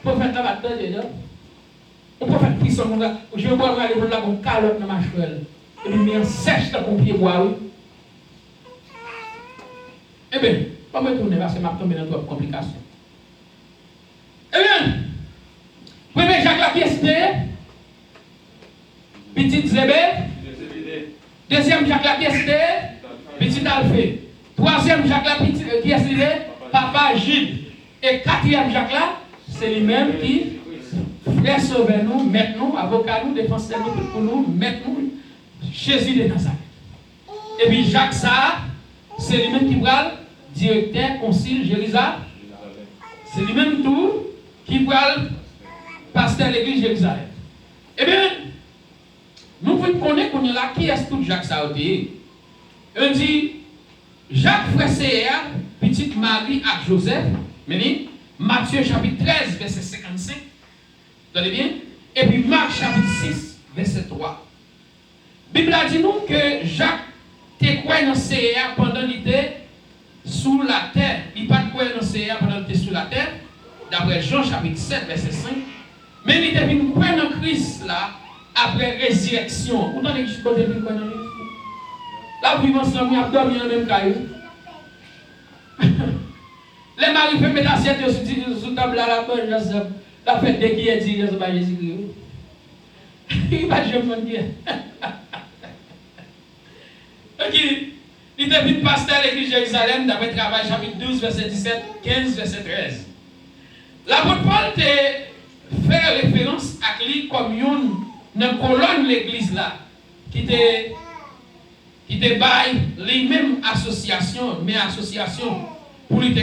prophète là va te dire. Un prophète qui sont comme ça, je vais voir aller pour là comme calotte dans ma chevelle. Et puis il sèche dans mon pied bois oui. Eh bien, pas me tourner parce que m'a tombé dans trop complications. Eh bien, premier Jacques la pièce petite Zébé. Deuxième Jacques la pièce petit Alphée. Troisième Jacques la pièce Papa Gide. Et quatrième Jacques là, c'est lui-même qui frère sauver nous, mettre nous, avocat nous, défenseur nous, pour nous, mettre nous, Jésus de Nazareth. Et puis Jacques ça, c'est lui-même qui va directeur concile Jérusalem. C'est lui-même tout qui va pasteur de l'église Jérusalem. Eh bien, nous voulons connaître qu'on est là, qui est tout Jacques Saoté. On dit, Jacques frère petite Marie et Joseph, Matthieu chapitre 13, verset 55. Entendez bien? Et puis Marc chapitre 6, verset 3. La Bible a dit nous que Jacques était quoi dans CA pendant qu'il était sous la terre. Il n'est pas quoi dans CA pendant qu'il était sous la terre. D'après Jean chapitre 7, verset 5. Mais il était venu quoi dans Christ là après résurrection. Vous entendez que je suis côté de quoi dans Christ? Là, vous vivez ensemble, il a dormi dans le même caillou. Les maris font mettre l'assiette sur la table à la bonne, la fête de qui est dit, c'est pas Jésus-Christ. Il va jamais dire. Il était venu pasteur à l'église de Jérusalem, d'après Travail, chapitre 12, verset 17, 15, verset 13. L'apôtre Paul fait référence à lui comme une colonne de l'église là, qui était bail lui-même association, mais association pour lui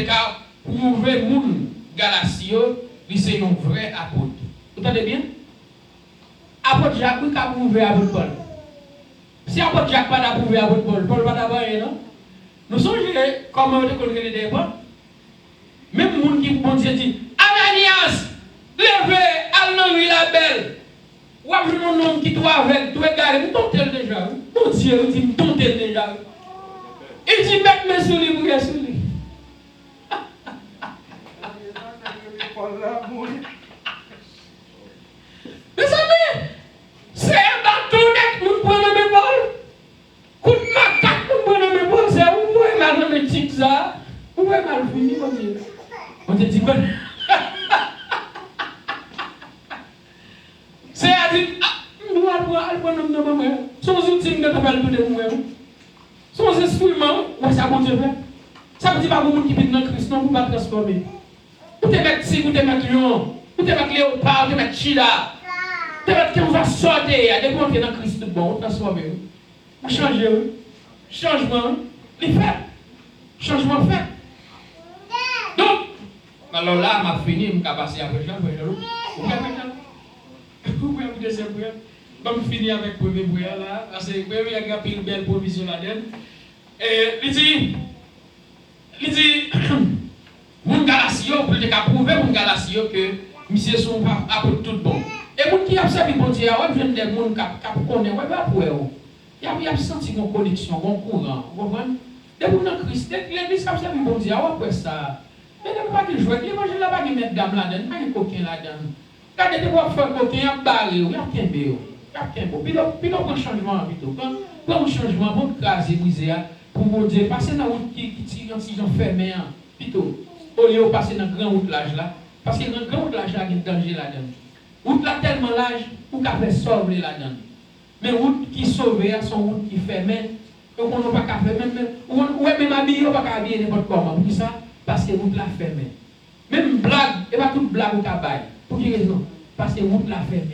prouver moun Galatio, lui c'est un vrai apôtre. Vous entendez bien? Apôtre Jacques, oui, qu'a prouvé apôtre Paul. Si apôtre Jacques pas approuvé apôtre Paul, Paul va d'abord rien, non? Nous sommes comment on connaît les débats. Même moun qui bon Dieu dit, Ananias, levez, allons la belle. Ou avez un homme qui doit avec, tu es garé, vous tontez déjà. Mon Dieu, il dit, tontez déjà. Il dit, mettez mes souliers pour les souliers. Mes amis, c'est un bateau net, nous prenons mes balles. Coup de macaque, nous prenons mes balles. C'est où vous mal dans mes tics, ça? Où est mal fini, mon Dieu? On te dit quoi? C'est à dire, nous allons prendre nos son outil de travail de nous. Son instrument, ça compte faire. Ça veut dire pas vous qui vivent dans Christ, non, vous ne pas transformer. Vous te mettez si, vous te mettez lion, vous te mettez léopard, vous te mettez chida. Vous te mettez qu'on va sortir, dès qu'on est dans Christ, bon, transformer. Vous changez, changement, il fait. Changement fait. Donc, alors là, m'a fini, je vais passer après Jean, vous pouvez vous deuxième prière. Je vais finir avec la première prière là, parce que il y a une belle provision là-dedans. Et il dit, mon Galatio, pour te prouver mon Galatio que monsieur sont pas pour tout bon. Et mon qui a servi bon Dieu, on vient des gens qui connaissent, ouais pas pour eux. Il y a senti une connexion, un courant, vous comprenez? Des gens dans Christ, l'église a servi bon Dieu, après ça. Mais ne pas que jouer, l'évangile là pas que mettre dame là-dedans, pas un coquin là-dedans. Quand des fois faire coquin, il y a barré, il y a qu'un béo. Puis là, pour changement, pour un changement, pour craser, briser, pour mon Dieu, passer dans la route qui tire si j'en ferme, plutôt, au lieu de passer dans le grand outlage là, parce que dans le grand outlage là, il y a un danger là-dedans. Route là tellement large, pour qu'à faire sauver là-dedans. Mais route qui sauve, son route qui ferme, on ne peut pas faire même, ou même habiller, on ne peut pas habiller n'importe comment. Pour ça, parce que route là ferme. Même blague, et pas toute blague au cabaye. Pour quelle raison? Parce que route là ferme.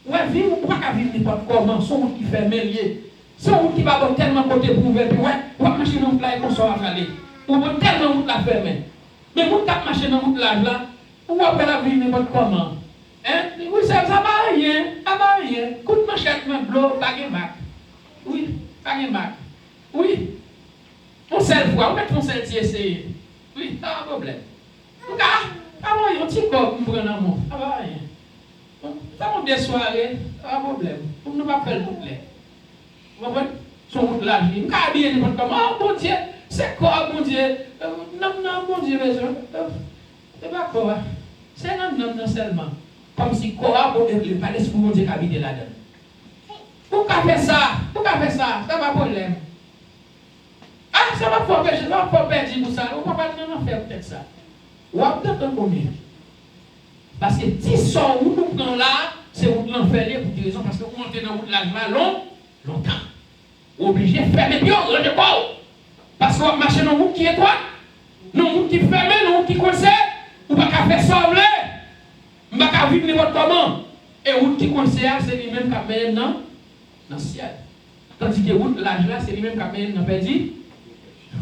Ouais, vivre, on ne peut pas vivre n'importe comment, son route qui ferme lié. Son route qui va avoir tellement côté pour ouvrir, puis ouais, on va marcher dans le plat et qu'on sort à aller. On va tellement route la ferme. Mais vous qui marchez dans route là, on va pas la vivre n'importe comment. Hein? Oui, ça va rien, ça va rien. Coup de manchette, même bleu, pas de marque. Oui, pas de marque. Oui. On sait le voir, on met ton sel essayer. Oui, ça va un problème. En tout cas, ça va rien, un petit corps pour prendre un mot, ça va rien. Ça va des soirées, ça va un problème. On ne va pas faire le boucler. Vous comprenez? Son route là, je dis, on va habiller n'importe comment. Oh mon Dieu, c'est quoi, mon Dieu? Non, mon Dieu, mais c'est pas quoi. C'est non seulement. Comme si Korah, le palais pour mon Dieu qui habite là-dedans. Pourquoi faire ça? Pourquoi faire ça? Ça va problème. Ah, ça va pas perdre, ça va pas perdre pour ça. On va pas faire peut-être ça. Ou peut-être combien? Parce que si ça où nous prenons là, c'est où nous l'enfer pour des raisons parce que vous montez dans la longtemps. Obligé de fermer bien, de quoi? Parce que vous marchez dans route qui est étroite, dans route qui ferme, dans route qui coincée, ou pas qu'à faire ça, ou pas qu'à vivre n'importe comment. Et route qui coincée, c'est lui-même qui a mené dans le ciel. Tandis que route l'âge là, c'est lui-même qui a mené dans le perdu.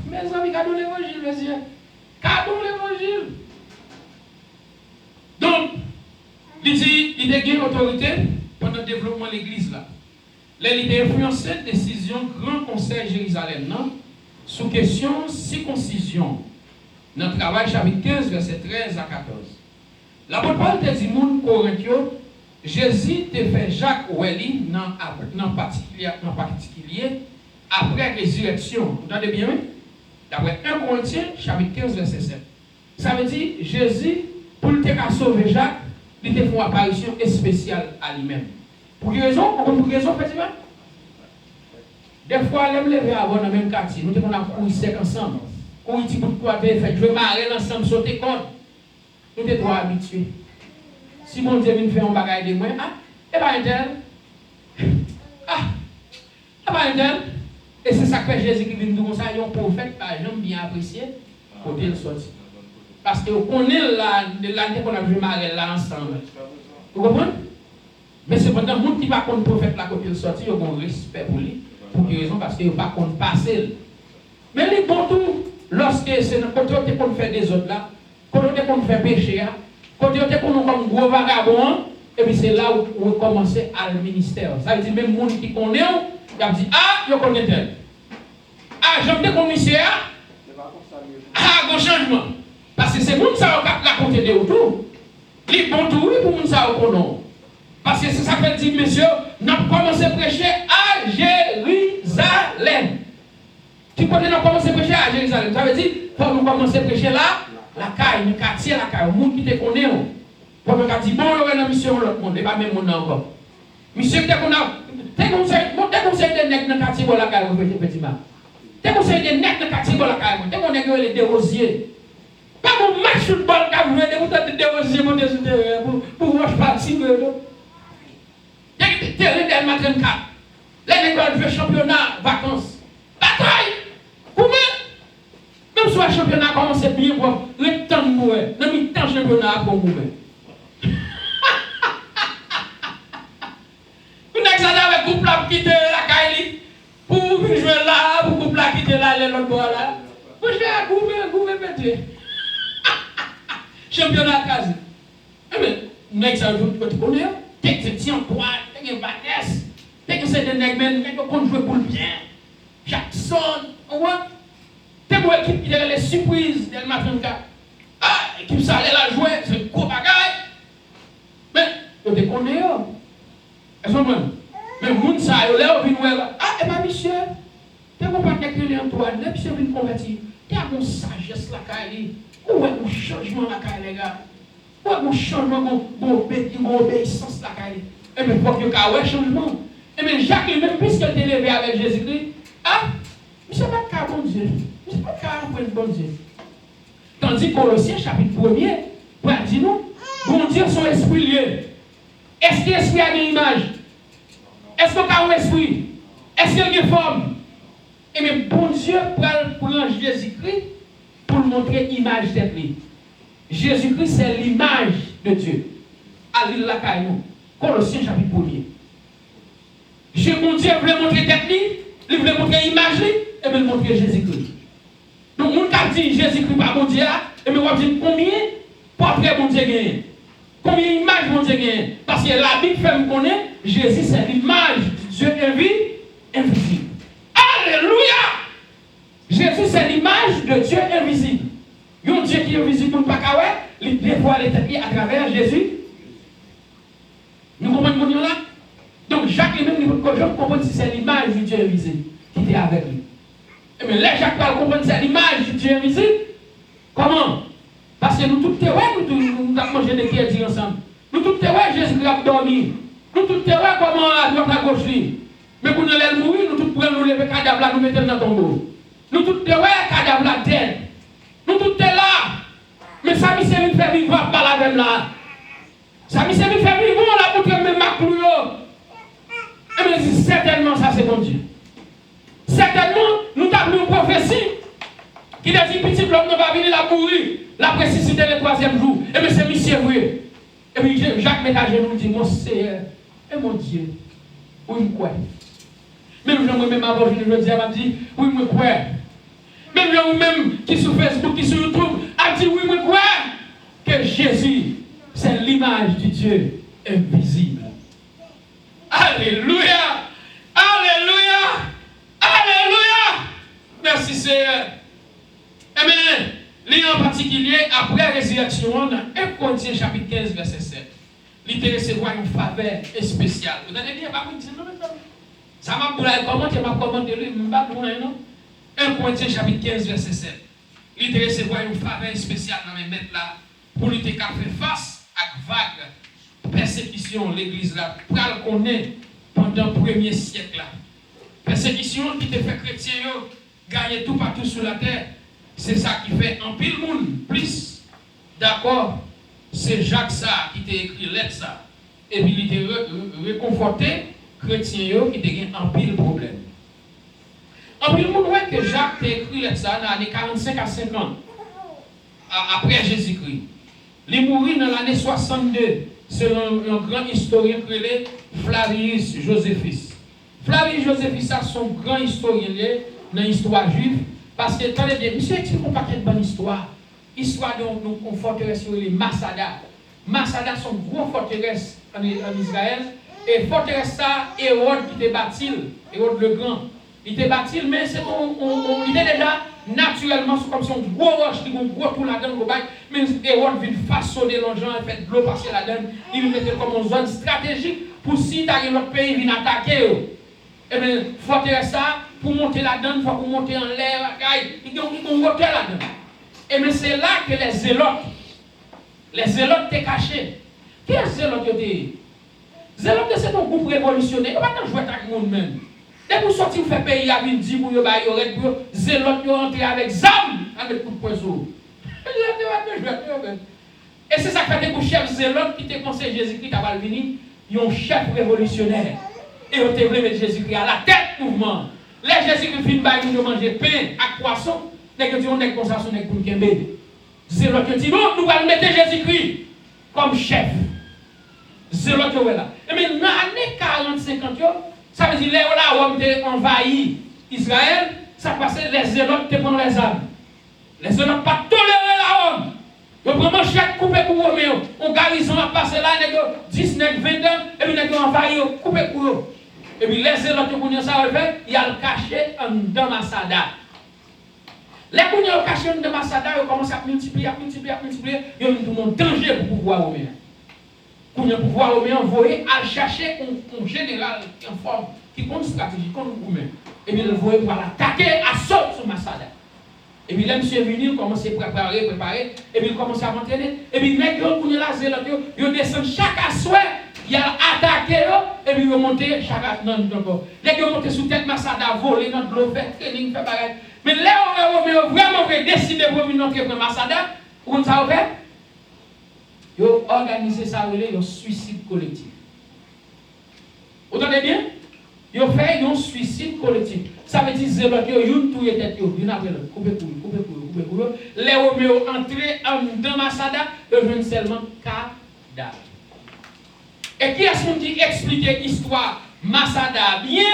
Mes amis, cadeau l'évangile, messieurs. Cadeau l'évangile. Donc, il dit, il a gagné autorité pendant le développement de l'église là. Il a influencé la décision Grand Conseil Jérusalem non? Sous question circoncision. Dans le travail chapitre 15, verset 13 à 14. L'apôtre Paul te dit, moun Corinthio, Jésus te fait Jacques Welly dans particulier après résurrection. Vous entendez bien? D'après 1 Corinthiens, chapitre 15, verset 7. Ça veut dire, Jésus, pour te sauver Jacques, il te fait une apparition spéciale à lui-même. Pour quelle raison? Pour quelle raison, effectivement? Des fois, on aime lever avant dans le même quartier. Nous avons couru sec ensemble. Couru petit bout de quoi fait. Je veux marrer ensemble, sauter code. Nous sommes trop habitués. Si mon Dieu vient faire un bagage de moi, ah, et pas un tel. Ah, et pas un tel. Et c'est ça que Jésus qui vient nous comme ça, il y a un prophète, j'aime bien apprécier, côté le sorti. Parce que on est là, l'année qu'on a vu marrer là ensemble. Vous comprenez? Mais cependant, les gens qui ne sont pas le prophète là, côté le sorti, ils ont un respect pour lui. Pour quelle raison? Parce qu'ils ne sont pas contre passer. Mais les bons tout, lorsque c'est le côté où on fait des autres là, côté où on fait péché, côté où on comme gros vagabond, et puis c'est là où on commence à le ministère. Ça veut dire même les gens qui connaissent, ils ont dit, ah, je connais tel. Ah, j'aime des commissaires. Ah, bon changement. Parce que c'est les gens qui ont côté de autour. Les bons tout, oui, pour les gens qui connaissent. Parce que c'est ça que dit, monsieur, nous avons commencé à prêcher à Jérusalem. Tu connais, nous avons commencé à prêcher à Jérusalem. Ça veut dire, il faut nous commencer à prêcher là, la caille, le quartier, la caille, le monde qui te connaît. Pour nous dire, bon, il y a une mission, l'autre monde, et pas même monde encore. Monsieur, tu as conseillé de nègres dans le quartier, la caille, effectivement. Tu as conseillé de nègres dans le quartier, la caille. Tu as conseillé les dérosiers. Pas mon match de football, quand vous venez de dérosiers, pour voir partir. Il y a des matin 4. Les nègres veulent championnat, vacances. Bataille! Comment? Même si le championnat commence bien, le temps de mourir. Non, mais le temps championnat pour mourir. Vous n'avez pas avec le couple là pour quitter la caille. Pour jouer là, pour le couple là quitter là, l'autre bois là. Vous jouez à gouver, mettez. Championnat quasi. Mais, nous n'avons pas de connaître. Dès que c'est en poids, dès que Vanessa, dès que c'est des nègres, dès qu'on joue pour le bien, Jackson, on voit, t'es pour l'équipe qui a les surprises dès le matin. Ah, l'équipe ça allait la jouer, c'est un gros bagage. Mais, on te connaît, est-ce que mais moun ça, il est venu voir, ah, et bien, monsieur, t'es pour pas qu'elle est en toi, n'est pas venu convertir, t'es à mon sagesse la caille, où est mon changement la caille, les gars? Où est mon changement, mon obéissance la caille? Et bien, il faut qu'il y ait un changement. Et bien, Jacques lui-même, puisqu'il était élevé avec Jésus-Christ, ah, je ne sais pas de cas bon Dieu. Je ne sais pas de cas bon Dieu. Tandis que Colossiens, chapitre 1er, pour dire nous, bon Dieu, son esprit lié. Est-ce que l'esprit a une image? Est-ce qu'il a un esprit? Est-ce qu'il a une forme? Et bien, bon Dieu prend Jésus-Christ pour montrer l'image de lui. Jésus-Christ, c'est l'image de Dieu. À l'île la Caillou, Colossiens, chapitre 1er. Mon Dieu voulait montrer tête lui, il voulait montrer l'image, et bien montrer Jésus-Christ. Donc, mon cas dit Jésus-Christ par mon Dieu, et bien on va dire combien portrait mon Dieu gagne, combien images mon Dieu gagne. Parce que la Bible fait me connaître, Jésus c'est l'image du Dieu invisible. Alléluia! Jésus c'est l'image de Dieu invisible. Il y a un Dieu qui est invisible pour ne pas qu'il des fois il est établi à travers Jésus. Nous comprenons là? Donc Jacques lui-même, je comprends si c'est l'image du Dieu invisible qui était avec lui. Et bien là, Jacques va comprendre c'est l'image du Dieu invisible. Comment? Parce que nous tous, nous avons mangé des crédits ensemble. Nous tous ouais, Jésus a dormi. Nous tous ouais, comment à droite à gauche. Mais pour nous aller mourir, nous tous prenons nous lever cadavre là, nous mettons dans le tombeau. Nous tous ouais, cadavre là, dead. Nous tous là. Mais ça me sert de faire vivre par la même là. Ça me sert de faire vivre là pour que même ma clouille. Et me dit certainement ça c'est bon Dieu. Certainement, nous avons une prophétie qui a dit petit l'homme ne va venir la mourir. La précipité le troisième jour. Et bien c'est monsieur vrai. Et puis Jacques met à genoux dit mon Seigneur et mon Dieu. Oui, quoi. Même gens même avant je dis, m'a dit oui, moi quoi. Même gens même qui sur Facebook, qui sur YouTube, a dit oui, moi quoi. Que Jésus, c'est l'image du Dieu invisible. Alléluia. Alléluia. Alléluia. Merci Seigneur. Amen. L'île en particulier, après la résurrection, dans 1 Corinthiens chapitre 15, verset 7, l'île te recevoir une faveur spéciale. Vous avez bien, pas vous dire non, ça m'a commenté, m'a commandé lui, je ne pas non. 1 Corinthiens chapitre 15, verset 7. L'île te recevoir une faveur spéciale dans les maîtres là, pour lui faire face à vague persécution, l'église là, pour le connaître pendant le premier siècle là. Persécution qui te fait chrétien, gagner tout partout sur la terre. C'est ça qui fait un pile monde plus. D'accord? C'est Jacques ça qui t'a écrit lettre ça. Et puis il t'a réconforté, chrétien qui t'a gagné un pile problème. En pile monde ouais que Jacques t'a écrit lettre ça dans les années 45 à 50 après Jésus-Christ. Il est mort dans l'année 62 selon un grand historien créé Flavius Joséphus. Flavius Joséphus c'est son grand historien dans l'histoire juive. Parce que, attendez bien, monsieur explique un paquet de bonne histoire. Histoire de nos forteresses sur les Masada. Masada sont gros forteresses en Israël. Et forteresse ça, Hérode qui était bâti, Hérode le Grand. Il était bâti, mais c'est il était déjà naturellement comme son gros roche, qui gros tout là-dedans, mais Hérode vient façonner l'engin et fait de l'eau passer là-dedans. Il le mettait comme une zone stratégique pour si notre pays vient attaquer. Et bien, forteresse ça, pour monter là-dedans, il faut monter en l'air, il y a un hôtel là-dedans. Et bien c'est là que les zélotes étaient cachés. Qui est zélote? Zélote, c'est un groupe révolutionnaire. Il n'y a pas de jouer avec le monde même. Dès que vous sortez, vous faites pays, vous dit, vous avez zélote, vous entrez avec ZAM, avec coup de poison. Et c'est ça qui fait que le chef zélote qui te conseille Jésus-Christ à venir, il y a un chef révolutionnaire. Et on te voulait mettre Jésus-Christ à la tête mouvement. Les Jésus-Christ finit par nous manger pain à poisson. Dès que tu as comme ça, on est pour nous kembe. C'est l'autre qui dit non, nous allons mettre Jésus-Christ comme chef. C'est l'autre qui est là. Et mais dans l'année 40-50, ça veut dire que là, on a envahi Israël, ça passait les zélotes qui prennent les armes. Les zélotes pas tolérer la homme. Ils prennent chaque coupé pour eux. On garnison a passé là, 19, 20 ans, et puis ils ont envahi, coupé pour eux. Et puis les zélotes qui ont ça, ils ont caché en Damasada. Les gens qui ont caché en Damasada, ils ont commencé à multiplier. Ils ont un danger pour le pouvoir romain. Pour le pouvoir romain, envoyé à chercher un général en forme qui compte stratégie contre le romain. Et puis ils ont envoyé pour attaquer à saut sur Masada. Et puis là, monsieur est venu, il commence à préparer. Et puis il commence à m'entraîner. Et puis les gens qui ont la zélote, ils descendent chaque assoir. Il a attaqué, et puis il a monté chaque année. Les gens ont monté sous tête Masada, volé dans l'eau, fait training, fait pareil. Mais là, on a vraiment décidé pour venir entrer dans Masada. Vous ça fait? Ils ont organisé ça, un suicide collectif. Vous entendez bien? Ils ont fait un suicide collectif. Ça veut dire que ils ont tout tête, ils ont après l'autre. Coupé. Les Roméens ont entré dans Masada, ils ont seulement cadavre. Et qui a-t-il dit expliquer l'histoire Masada bien?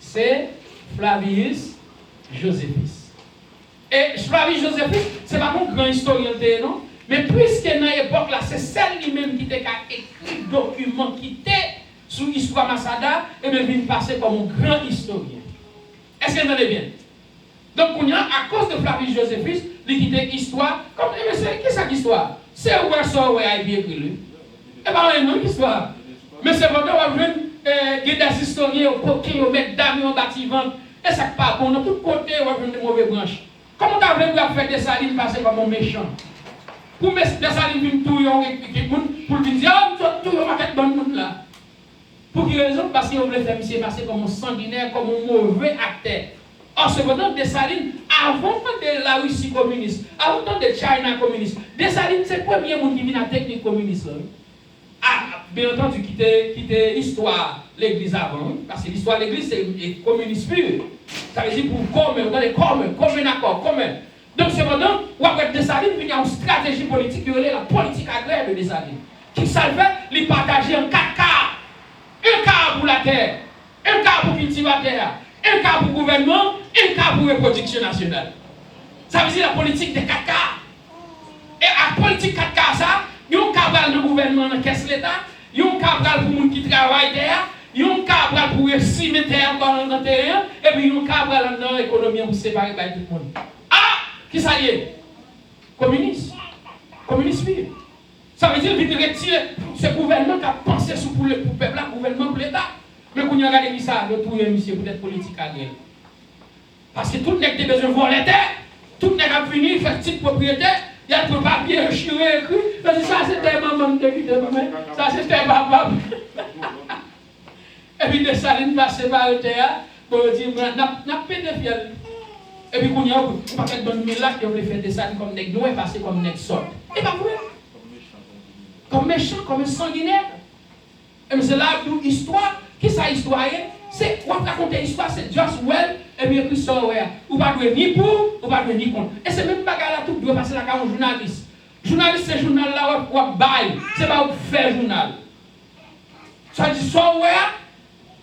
C'est Flavius Joséphus. Et Flavius Joséphus, ce n'est pas mon grand historien, non? Mais puisque dans l'époque là, c'est celle lui-même qui était écrit document qui était sur l'histoire Masada, et bien vient passer comme un grand historien. Est-ce que vous entendez bien? Donc, à cause de Flavius Joséphus, il a l'histoire, comme, mais c'est qui cette histoire? C'est où ça a été écrit? Et pas une histoire. Mais c'est vraiment des historiens qui mettent d'amis en bâtiment. Et ça pas bon. Dans tout côté, on a de mauvaises branches. Comment tu as fait des salines passer comme un méchant? Pour mettre des salines pour venir dire, tout le monde est bon monde là. Pour quelle raison? Parce qu'on voulait faire monsieur passer comme un sanguinaire, comme un mauvais acteur. Or, cependant, Dessalines, avant de la Russie communiste, avant de China communiste, Dessalines, c'est le premier monde qui vient à la technique communiste. Ah, bien entendu, qui était l'histoire de l'église avant, parce que l'histoire de l'église, c'est communiste pur. Ça veut dire pour commun accord, commun. Donc, cependant, on va voir Dessalines venir en stratégie politique, qui est la politique agraire de Dessalines. Qui salvait les partager en 4 quarts. Un quart pour la terre, un quart pour cultiver la terre, un quart pour le gouvernement, un quart pour la reproduction nationale. Ça veut dire la politique des 4 quarts. Et la politique 4 quarts, ça, il y a un quart pour le gouvernement dans la caisse de l'État, il y a un quart pour les gens qui travaillent terre, il y a un quart pour les cimetières dans le terrain, et puis il y a un quart pour l'économie pour séparer tout le monde. Ah, qui ça y est? Communiste. Communiste, oui. Ça veut dire qu'il veut retirer ce gouvernement qui a pensé pour le peuple, le gouvernement pour l'État. Mais quand on regarde qui ça, le tout est monsieur pour être politique à guerre. Parce que tout le monde a besoin de voler terre, tout le monde a fini, faire petite propriété, il y a un papier chiré écrit, parce que ça c'était maman de ça c'était papa. Et puis Dessalines passe par le terre, pour dire, n'a pas de fiel. Et puis quand il y a un paquet de bonnes mille là qui ont fait Dessalines comme nègre, nous est passé comme nègre sort. Et pas vrai. Comme méchant, comme sanguinaire. Et c'est là où l'histoire, qui ça histoire? C'est, on raconte l'histoire, c'est just well, et bien écrit ça, ouais. Ou pas de ni pour, ou pas de ni contre. Et c'est même bagarre là tout, doit passer là comme un journaliste. Journaliste, c'est journal là, ou bail, c'est pas où faire journal. Ça dit ça, ouais,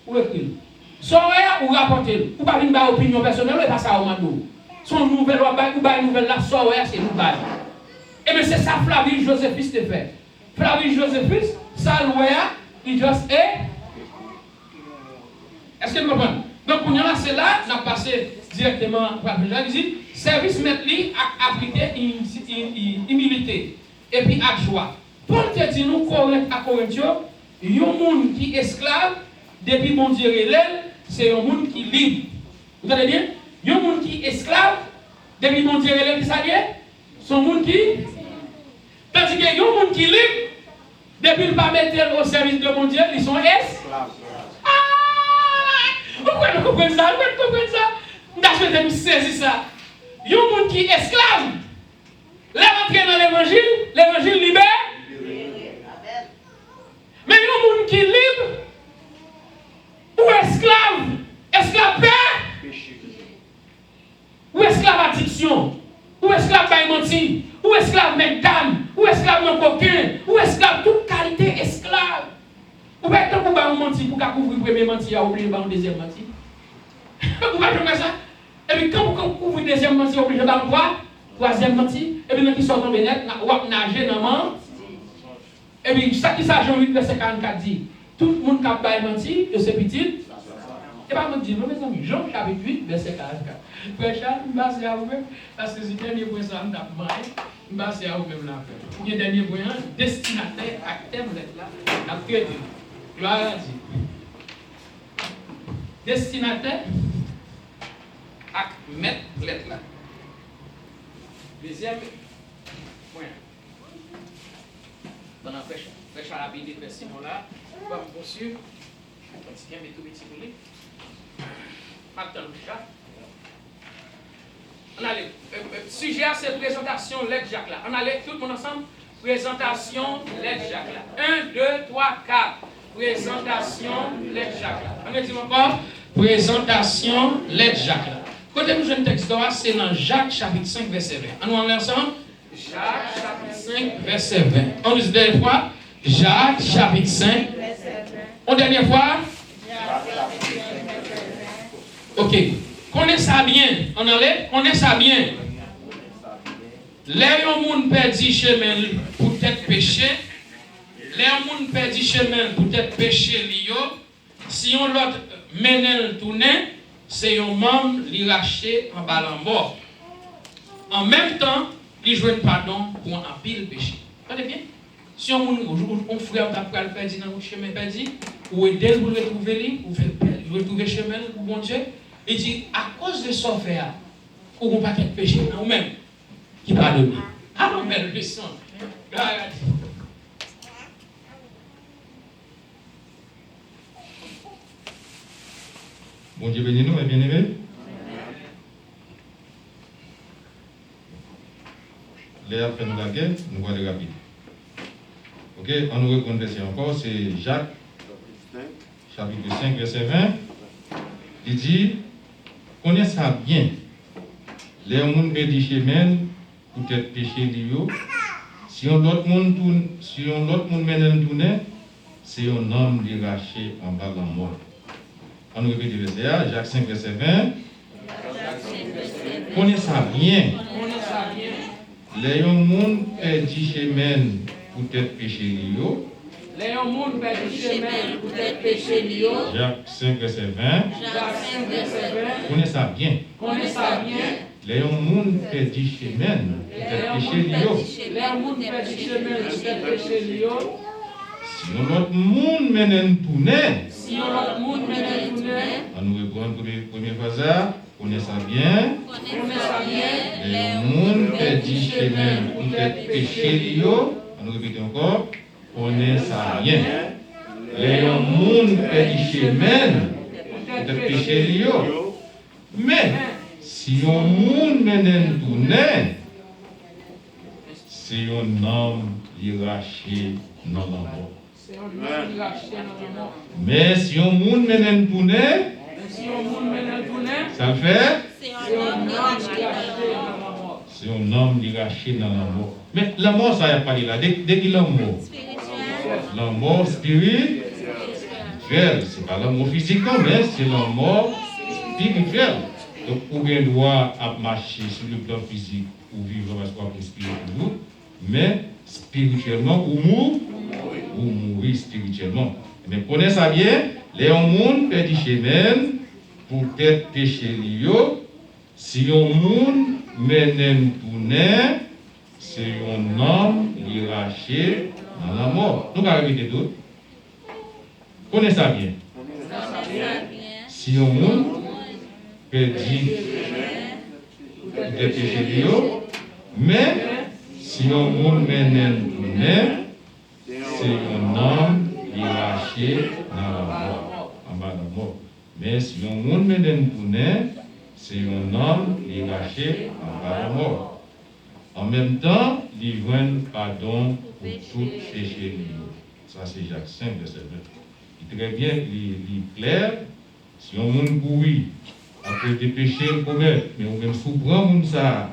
ou écrit. Ça, ouais, ou rapporter. Ou pas venir par opinion personnelle, ou pas ça au mando. Son nouvelle, ou bail nouvelle là, ça, ouais, c'est nous bail. Et bien c'est ça, Flavie Joséphis te fait. Flavie Joséphis, ça, ouais, il juste est. Est-ce que vous comprenez? Donc, pour nous, c'est là, on a passé directement par la visite. Service metli à appliquer humilité et puis à joie. Pour te dire, nous, à Corinthio, il y a un monde qui est esclave, depuis mon Dieu l'aile, c'est un monde qui est libre. Vous allez bien? Il y a un monde qui est esclave, depuis mon Dieu l'aile, ça y est? C'est un monde qui. Tandis qu'il y a un monde qui est libre, depuis ne pas mettre au service de mon Dieu, ils sont esclaves. Vous comprenez ça? Vous comprenez ça? Je vais me saisir ça. Il y a un monde qui est esclave. Là, entrer dans l'évangile libère. Mais il y a un monde qui est libre. Ou esclave. Esclave père. Ou esclave addiction. Ou esclave menti. Ou esclave mental. Ou esclave non coquin. Ou esclave toute qualité esclave. Ou bien tant qu'on va mentir pour couvrir le premier menti, à oublier le deuxième menti. Vous pouvez faire ça? Et puis quand vous couvrez le deuxième menti, vous oubliez le troisième menti. Et puis quand ils sortent en bénette, vous nagez dans le monde. Et puis ça qui s'agit en 8 verset 44 dit, tout le monde qui a pas menti, de ses petites. Et pas me dire, mes amis, Jean chapitre 8 verset 44. Frère Charles, je vais à vous-même, parce que c'est le dernier point ça, je vais à vous-même là. Le dernier point, destinataire, acteur, vous êtes là, la traité. Gloire à Dieu. Destinataire, à mettre lettre là. Deuxième point. Pendant fraîche à la bille de Simon là, on va me poursuivre. Je vais tout petit pour lui. Attends, chat. On a le sujet, c'est présentation lettre Jacques là. On a tout le monde ensemble. Présentation lettre Jacques là. 1, 2, 3, 4. Présentation lettre Jacques là. On a dit encore. Présentation lettre Jacques là. Côté nous, jeune texte, c'est dans Jacques chapitre 5, verset 20. On va ensemble. Jacques chapitre 5, verset 20. On dit dernière fois. Jacques chapitre 5, verset 20. On dernière fois. Ok. Connaissez ça bien. On enlève. Connaissez ça bien. Les gens perdent chemin pour être péché. Les gens perdent chemin pour être péché. Si on l'autre mène le tourner, c'est un membre qui racheté en ballon mort. En même temps, il joue un pardon pour un pile péché. Vous bien? Si on frère t'a pris le perdu dans le chemin perdu, ou aider pour le retrouver, ou retrouver le chemin pour bon Dieu, il dit à cause de ce faire, ou on pas qu'être péché, ou même qui pardonne. Ah non, mais le sang. Bon Dieu bénis nous, mes bien-aimés. Léa fait nous la guerre, nous allons aller rapide. Ok, on nous reconnaît encore, c'est Jacques, chapitre 5, verset 20. Il dit, connaissez ça bien. Les gens perdent chemin, peut-être péché lié. Si on l'autre monde mène tourner, c'est un homme déraché en bas de la mort. On nous répète le verset là, Jacques 5, verset 20. Connaissez ça bien. Les gens perdent chemin, peut-être péché lié. Les gens perdent chemin, peut-être péché lié. Jacques 5, verset 20. Connaissez ça bien. Les gens perdent chemin, peut-être péché lié. Si on l'autre monde mène tourner, on nous répond pour les premières phrases, connaissez ça bien. Les gens perdent chemin, peut-être péché lié. On nous répète encore, connaissez ça bien. Les gens perdent chemin, peut-être péché lié. Mais si on monde mène tourner, c'est un homme hiérarché dans la mort. Mais si on monde mène tourner, ça le fait. C'est un homme hiérarché dans la mort. Mais la mort, ça y a pas dit là. Dès qu'il est mort, la mort spirituelle, c'est pas la mort physique, mais c'est la mort spirituelle. Donc, ou bien droit à marcher sur le plan physique ou vivre parce qu'on est spirituel, mais spirituellement ou mourir spirituellement. Mais connaissez ça bien, les gens perdent chemin pour être péché lié. Si on monde mène tourner, c'est un homme hiérarché dans la mort. Nous allons répéter tout. Connaissez ça bien. Si on monde perdit des péchés liés, mais si on monde mène tourner, c'est un homme hiérarché dans la mort, en bas de la mort. Mais si on monde mène tourner, c'est un homme hiérarché en bas de la mort. En même temps, il voit pardon pour tout péché lié. Ça c'est Jacques 5, verset 20. Il est très bien, il est clair. Si on monde courir après des péchés commettre, mais on même souprend ça,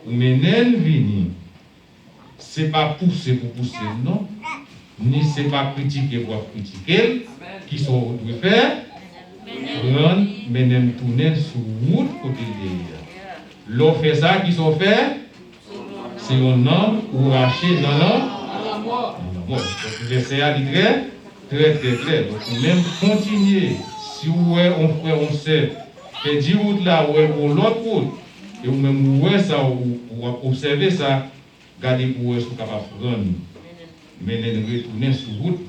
ou menen vini, c'est pas pousser pour pousser, non, ni c'est pas critiquer pour critiquer, qui sont doit faire, prendre, menen tourner sur route côté derrière. L'on fait ça, qui sont fait, c'est un homme ou raché dans la mort. Donc, l'essai a dit très clair. Donc, même continuer, si vous on frère, on sait, et 10 routes là, ou l'autre route, et vous même ça, ou observer ça, gardez pour vous, vous capable de prendre, mais retourner sur route.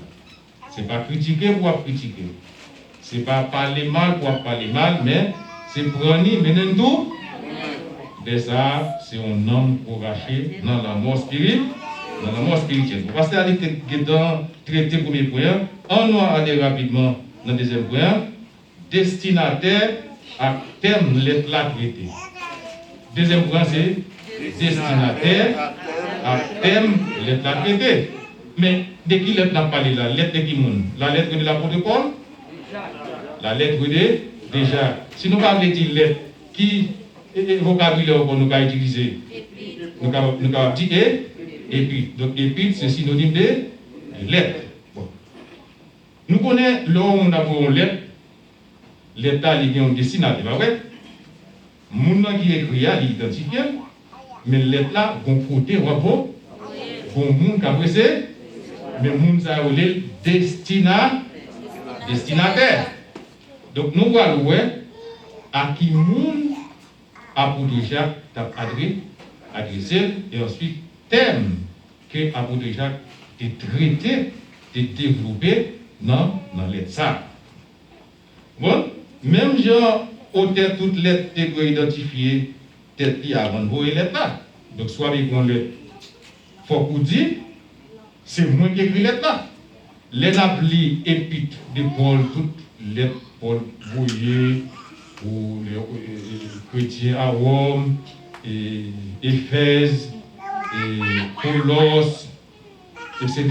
Ce n'est pas critiquer pour critiquer. Ce n'est pas parler mal pour parler mal, mais c'est prendre, mener tout. De ça, c'est un homme courageux dans la mort spirituelle. Dans la mort spirituelle. Parce que aller traiter le premier point, on va aller rapidement dans le deuxième point. Destinataire à terme l'être la traité. Deuxième point, c'est destinataire à terme l'être la traité. Mais de qui l'être n'a parlé là? Lettre de qui monde? La lettre de l'apôtre Paul? La lettre de déjà. Si nous parlons de lettre, qui vocabulaire qu'on nous a utilisé? Nous avons dit et puis. Donc, épître, c'est synonyme de lettre. Bon. Nous connaissons l'homme qui a une lettre. L'État il y a un destinataire, pas vrai? Moun qui écrit, il identifie, mais l'État vont côté rapport, vont moun qui apprécie, mais moun ça est destinataire. Donc nous voyons à qui moun apôtre Jacques t'a adressé et ensuite thème que apôtre Jacques est traité, est développé dans l'État. Bon. Même genre, auteur toute lettre est identifiée, tête avant de voir lettre là. Donc, soit avec une lettre faut qu'on dise, c'est moi qui écris lettre là. Les applis épîtres de Paul, toutes les Paul brouillées pour les chrétiens à Rome, et Éphèse, et Colosse, etc.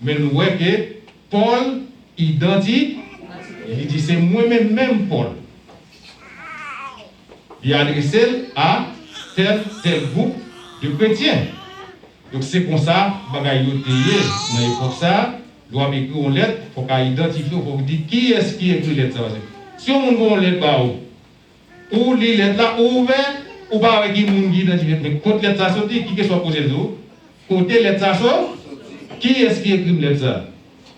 Mais nous voyons que Paul identifie, il dit c'est moi-même Paul. Il a adressé à tel groupe de chrétiens. Donc c'est comme ça, bagaille dans l'époque ça, doit écrire une lettre, il faut qu'il identifie, il faut dire qui est-ce qui écrit lettre ça. Si on a une lettre là, ou les lettres là ouvert, ou pas avec qui moun qui identifie, mais quand lettre ça sorti, qui que soit posé le dos, côté lettre ça sort, qui est-ce qui écrit lettre ça?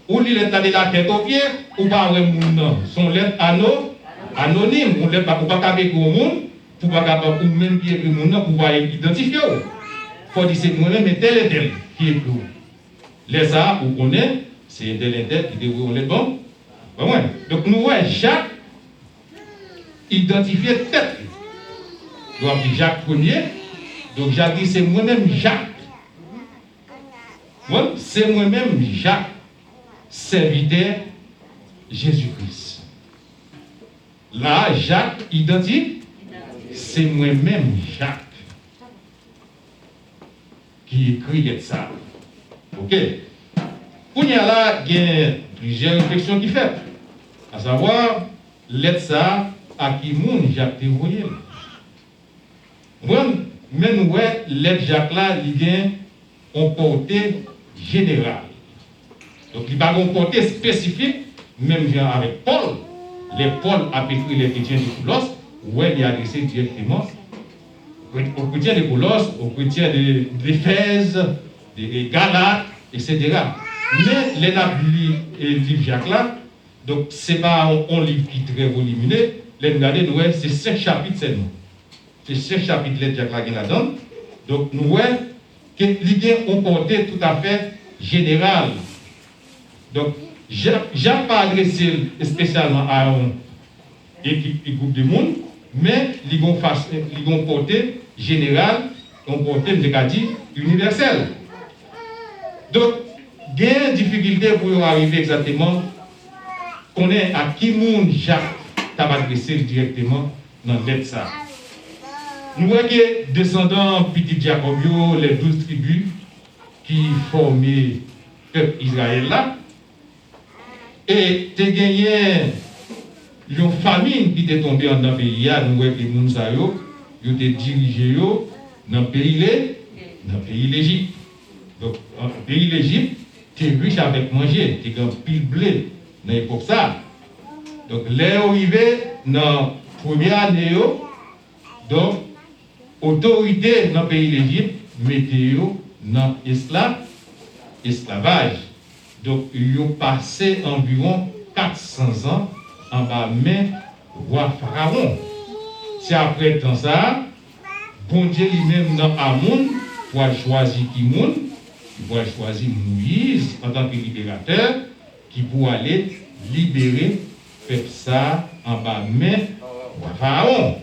Ou les lettres là de la tête au pied, ou pas avec moun non, son lettre anonyme, ou lettre pas avec moun, pour pas capable ou même qui écrit moun non, pour pouvoir identifier. Faut dire c'est moi-même et tel qui écrit. Les ça, vous connaissez, c'est tel et tel qui déroule les bons. Donc nous voyons Jacques identifier tête. Nous avons dit Jacques Ier. Donc Jacques dit c'est moi-même Jacques. C'est moi-même Jacques, serviteur Jésus-Christ. Là, Jacques identifie, c'est moi-même Jacques qui écrit ça. Ok. Pour y là, il y a plusieurs réflexions qui fait. À savoir, lettre ça à qui moun Jacques Thévoyel. Mais nous voyons, lettre Jacques là, il y a un portée général. Donc il n'y a pas un portée spécifique, même avec Paul. Les Paul a écrit les chrétiens de Colosse, où il est adressé directement aux chrétiens de Colosse, aux chrétiens d'Éphèse, de Galates, etc. Mais les livres Jacques là, donc ce n'est pas un livre qui est très volumineux. Les regardez, nous voyons, c'est 5 chapitres seulement. C'est 5 chapitres de Jacques là qui là-dedans. Donc nous voyons que l'idée est portée tout à fait générale. Donc Jacques pas adressé spécialement à un groupe de monde, mais il a une portée générale, une portée, je vais dire, universelle. Donc, il y a une difficulté pour arriver exactement, qu'on est à qui monde Jacques t'a adressé directement dans l'être ça. Nous voyons que descendants petit Jacobio, les 12 tribus qui formaient le peuple Israël là, et tu as gagné une famine qui était tombée dans le pays, nous voyons que les gens ont été dirigés dans le pays l'Égypte. Donc, dans le pays l'Égypte, tu es riche avec manger, tu as un pile blé dans l'époque ça. Donc, les arrivés dans la première année, donc, autorité dans le pays l'Égypte, mettez dans l'esclavage. Donc, ils ont passé environ 400 ans en bas main roi Pharaon. C'est après temps ça, bon Dieu lui-même dans Amoun, pour choisir qui moun, pour choisir Moïse en tant que libérateur, qui pour aller libérer peuple ça en bas main roi Pharaon.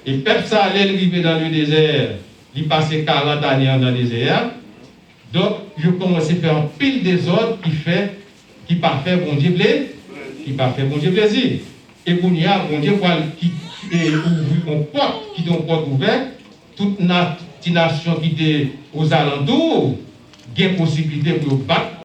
Et peuple ça allait arriver dans le désert, il passait 40 années dans le désert. Donc, je commence à faire un pile désordre qui parfait bon Dieu plaisir. Et pour y a bon Dieu qui ouvre une porte, qui donne une porte ouverte, toute nation qui était aux alentours, il y a possibilité pour battre